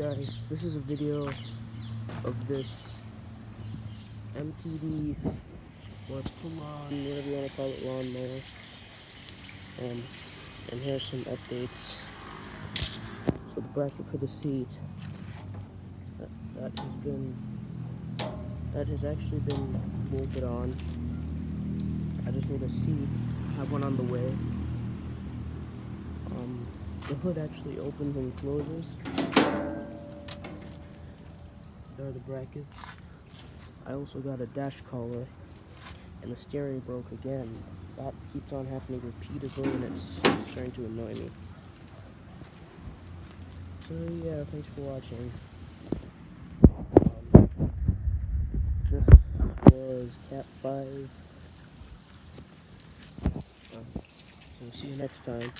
Guys, this is a video of this MTD or pull-on, whatever you want to call it, lawnmower. And here's some updates. So the bracket for the seat that has actually been bolted on. I just need a seat. I have one on the way. The hood actually opens and closes. There are the brackets. I also got a dash collar, and the steering broke again. That keeps on happening repeatedly, and it's starting to annoy me. So yeah, thanks for watching. This was Cat 5. So see you next time.